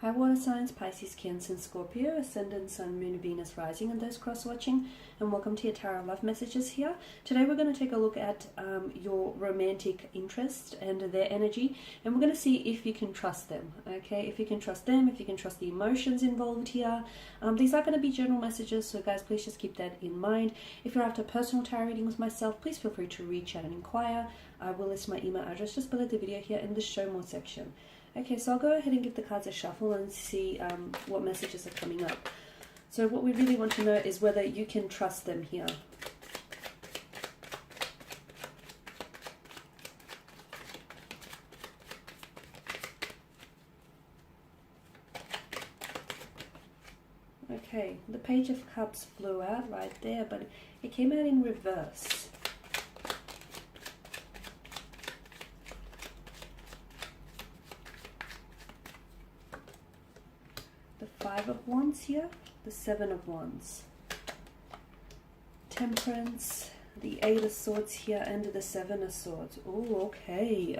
Hi water signs, Pisces, Cancer and Scorpio, Ascendant, Sun, Moon, Venus, Rising, and those cross-watching, and welcome to your Tarot Love Messages here. Today we're going to take a look at your romantic interest and their energy, and we're going to see if you can trust them, okay? If you can trust them, if you can trust the emotions involved here. These are going to be general messages, so guys, please just keep that in mind. If you're after personal tarot reading with myself, please feel free to reach out and inquire. I will list my email address just below the video here in the show more section. Okay, so I'll go ahead and give the cards a shuffle and see what messages are coming up. So what we really want to know is whether you can trust them here. Okay, the Page of Cups flew out right there, but it came out in reverse. Five of Wands here, the Seven of Wands, Temperance, the Eight of Swords here, and the Seven of Swords. Oh, okay.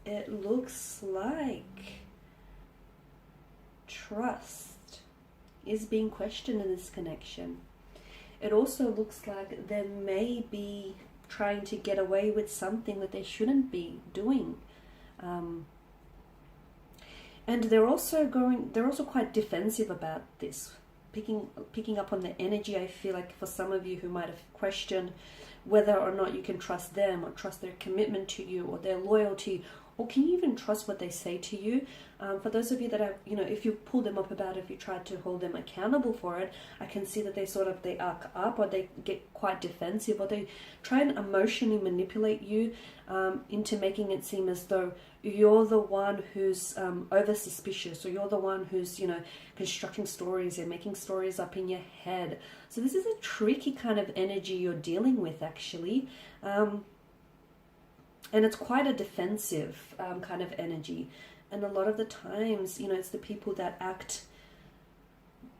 It looks like trust is being questioned in this connection. It also looks like they may be trying to get away with something that they shouldn't be doing. And they're also quite defensive about this, picking up on the energy. I feel like for some of you who might have questioned whether or not you can trust them, or trust their commitment to you, or their loyalty, or can you even trust what they say to you? For those of you that are, if you pull them up about it, if you try to hold them accountable for it, I can see that they arc up, or they get quite defensive, or they try and emotionally manipulate you into making it seem as though you're the one who's over suspicious, or you're the one who's constructing stories and making stories up in your head. So this is a tricky kind of energy you're dealing with, actually. And it's quite a defensive kind of energy. And a lot of the times, it's the people that act,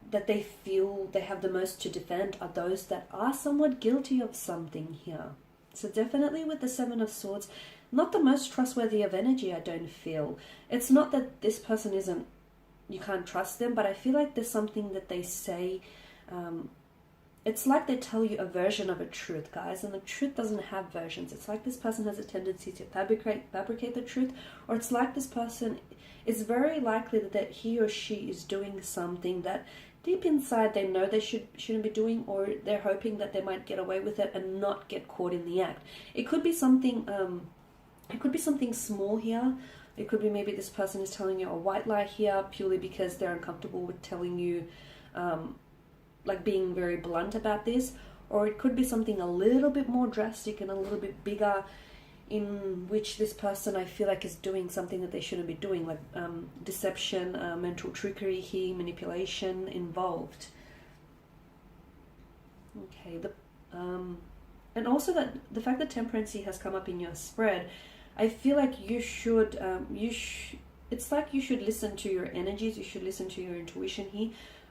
that they feel they have the most to defend, are those that are somewhat guilty of something here. So definitely with the Seven of Swords, not the most trustworthy of energy, I don't feel. It's not that this person isn't, you can't trust them, but I feel like there's something that they say, it's like they tell you a version of a truth, guys, and the truth doesn't have versions. It's like this person has a tendency to fabricate the truth, or it's like this person, it's very likely that he or she is doing something that deep inside they know they shouldn't be doing, or they're hoping that they might get away with it and not get caught in the act. It could be something, small here. It could be maybe this person is telling you a white lie here purely because they're uncomfortable with telling you, like being very blunt about this, or it could be something a little bit more drastic and a little bit bigger, in which this person, I feel like, is doing something that they shouldn't be doing, like deception, mental trickery here, manipulation involved. Okay, and also that the fact that Temperance has come up in your spread, I feel like you should, it's like you should listen to your energies, you should listen to your intuition here.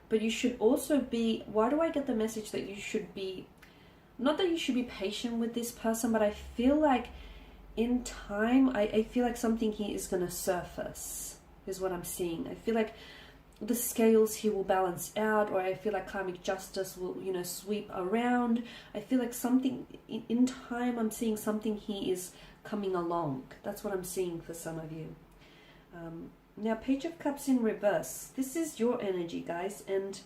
But you should also be, why do I get the message that you should be, not that you should be patient with this person, but I feel like in time, I feel like something here is going to surface, is what I'm seeing. I feel like the scales here will balance out, or I feel like karmic justice will, sweep around. I feel like something, in time, I'm seeing something here is coming along. That's what I'm seeing for some of you. Now, Page of Cups in reverse. This is your energy, guys, and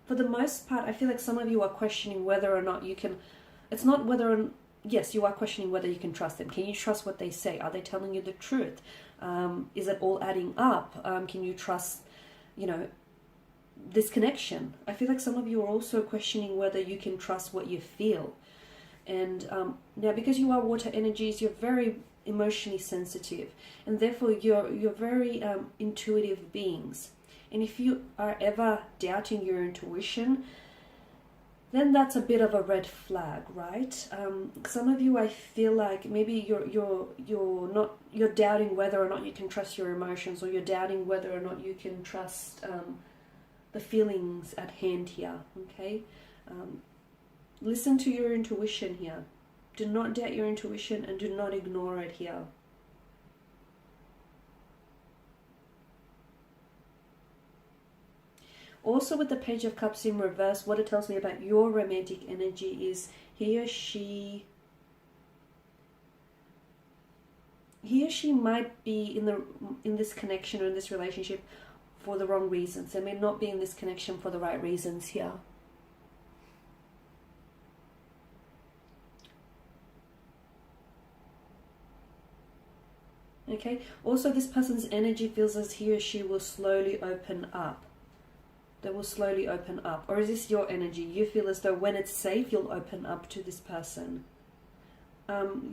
for the most part, I feel like some of you are questioning whether or not you can, it's not whether, yes, you are questioning whether you can trust them. Can you trust what they say? Are they telling you the truth? Is it all adding up? Can you trust, this connection? I feel like some of you are also questioning whether you can trust what you feel. And now, because you are water energies, you're very emotionally sensitive, and therefore you're very intuitive beings. And if you are ever doubting your intuition, then that's a bit of a red flag, right? Some of you, I feel like maybe you're doubting whether or not you can trust your emotions, or you're doubting whether or not you can trust the feelings at hand here. Okay, listen to your intuition here. Do not doubt your intuition, and do not ignore it here. Also with the Page of Cups in reverse, what it tells me about your romantic energy is he or she might be in this connection or in this relationship for the wrong reasons. They may not be in this connection for the right reasons here. Okay, also this person's energy feels as he or she will slowly open up. They will slowly open up. Or is this your energy? You feel as though when it's safe, you'll open up to this person.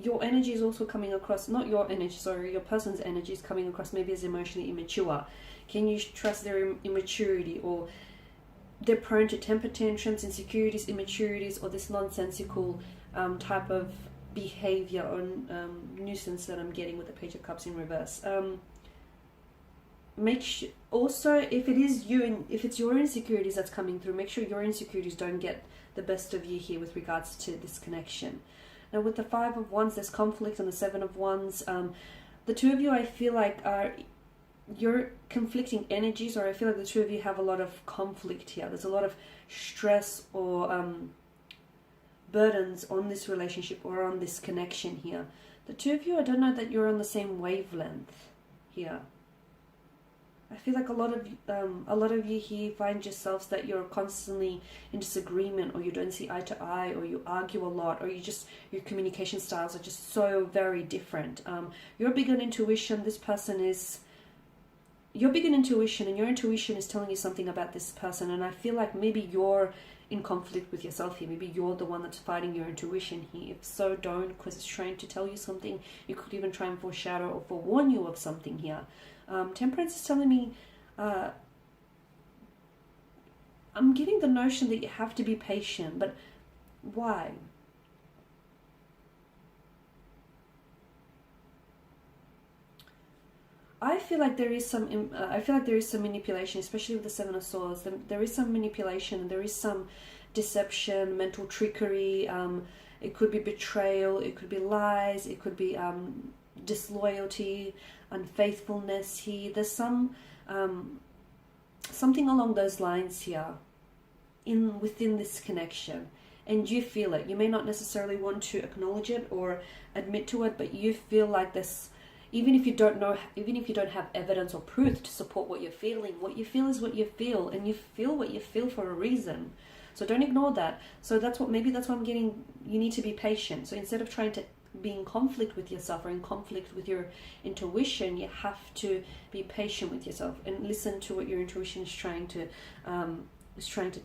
Your energy is also coming across, not your energy, sorry, your person's energy is coming across maybe as emotionally immature. Can you trust their immaturity? Or they're prone to temper tantrums, insecurities, immaturities, or this nonsensical type of behavior or nuisance that I'm getting with the Page of Cups in reverse. Make sure also, if it is you and if it's your insecurities that's coming through, make sure your insecurities don't get the best of you here with regards to this connection. Now with the Five of Wands, there's conflict, and the Seven of Wands, the two of you, I feel like you're conflicting energies, or I feel like the two of you have a lot of conflict here. There's a lot of stress or burdens on this relationship or on this connection here. The two of you, I don't know that you're on the same wavelength here. I feel like a lot of you here find yourselves that you're constantly in disagreement, or you don't see eye to eye, or you argue a lot, or your communication styles are just so very different. You're big on intuition. This person is, you're big on intuition, and your intuition is telling you something about this person. And I feel like maybe you're in conflict with yourself here. Maybe you're the one that's fighting your intuition here. If so, don't, because it's trying to tell you something. You could even try and foreshadow or forewarn you of something here. Temperance is telling me, I'm getting the notion that you have to be patient, but why? I feel like there is some manipulation, especially with the Seven of Swords. There is some manipulation, there is some deception, mental trickery. It could be betrayal, it could be lies, it could be disloyalty, unfaithfulness here. There's some something along those lines here within this connection, and you feel it. You may not necessarily want to acknowledge it or admit to it, but you feel like this. Even if you don't have evidence or proof to support what you're feeling, what you feel is what you feel, and you feel what you feel for a reason. So don't ignore that. So maybe that's what I'm getting. You need to be patient. So instead of trying to be in conflict with yourself or in conflict with your intuition, you have to be patient with yourself and listen to what your intuition is trying to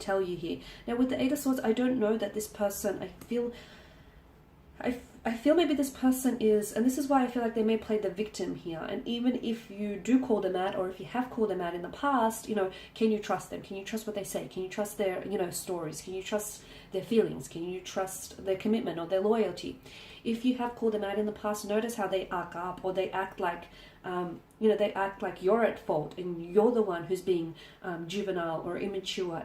tell you here. Now with the Eight of Swords, I don't know that this person, I feel maybe this person is, and this is why I feel like they may play the victim here. And even if you do call them out, or if you have called them out in the past, can you trust them? Can you trust what they say? Can you trust their, stories? Can you trust their feelings? Can you trust their commitment or their loyalty? If you have called them out in the past, notice how they arc up, or they act like, they act like you're at fault and you're the one who's being juvenile or immature.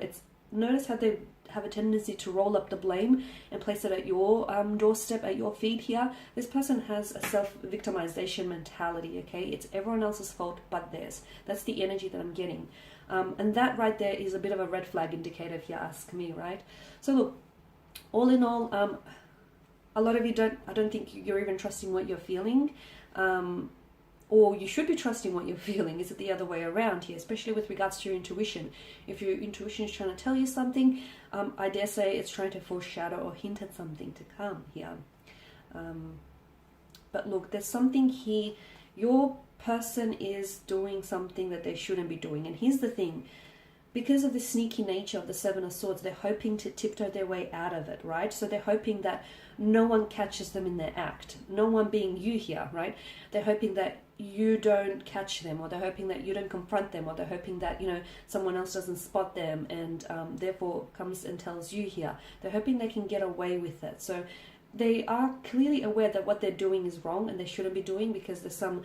Notice how they have a tendency to roll up the blame and place it at your doorstep, at your feet here. This person has a self-victimization mentality, okay? It's everyone else's fault but theirs. That's the energy that I'm getting. And that right there is a bit of a red flag indicator if you ask me, right? So look, all in all, a lot of you I don't think you're even trusting what you're feeling. Or you should be trusting what you're feeling. Is it the other way around here, especially with regards to your intuition? If your intuition is trying to tell you something, I dare say it's trying to foreshadow or hint at something to come here. But look, there's something here. Your person is doing something that they shouldn't be doing. And here's the thing. Because of the sneaky nature of the Seven of Swords, they're hoping to tiptoe their way out of it, right? So they're hoping that no one catches them in their act. No one being you here, right? They're hoping that you don't catch them, or they're hoping that you don't confront them, or they're hoping that, someone else doesn't spot them and therefore comes and tells you here. They're hoping they can get away with it. So they are clearly aware that what they're doing is wrong and they shouldn't be doing, because there's some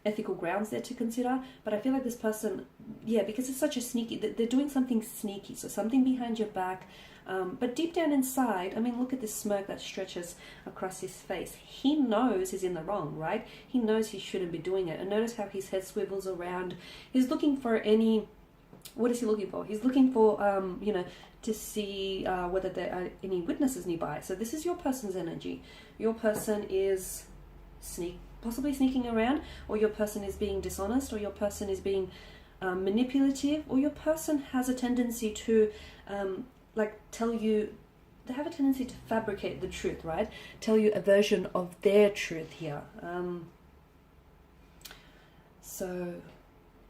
ethical grounds there to consider. But I feel like this person, because it's such a sneaky, they're doing something sneaky, so something behind your back. But deep down inside, look at this smirk that stretches across his face. He knows he's in the wrong, right? He knows he shouldn't be doing it. And notice how his head swivels around. He's looking for any what is he looking for? He's looking for, you know, to see whether there are any witnesses nearby. So this is your person's energy. Your person is possibly sneaking around, or your person is being dishonest, or your person is being manipulative, or your person has a tendency to like tell you, they have a tendency to fabricate the truth, right? Tell you a version of their truth here.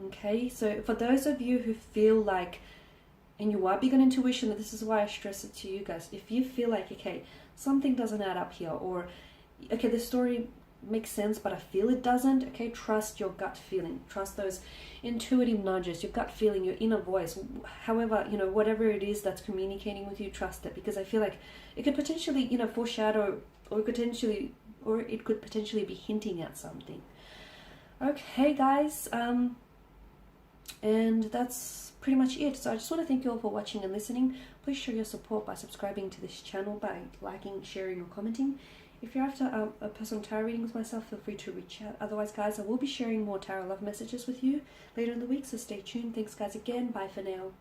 Okay, so for those of you who feel like, and you are big on intuition, and this is why I stress it to you guys, if you feel like, okay, something doesn't add up here, or okay, the story makes sense but I feel it doesn't, okay, trust your gut feeling, trust those intuitive nudges, your gut feeling, your inner voice, however, you know, whatever it is that's communicating with you, trust it, because I feel like it could potentially, you know, foreshadow, or it could potentially be hinting at something. Okay guys, and that's pretty much it. So I just want to thank you all for watching and listening. Please show your support by subscribing to this channel, by liking, sharing or commenting. If you're after a personal tarot reading with myself, feel free to reach out. Otherwise guys, I will be sharing more tarot love messages with you later in the week, so stay tuned. Thanks guys again, bye for now.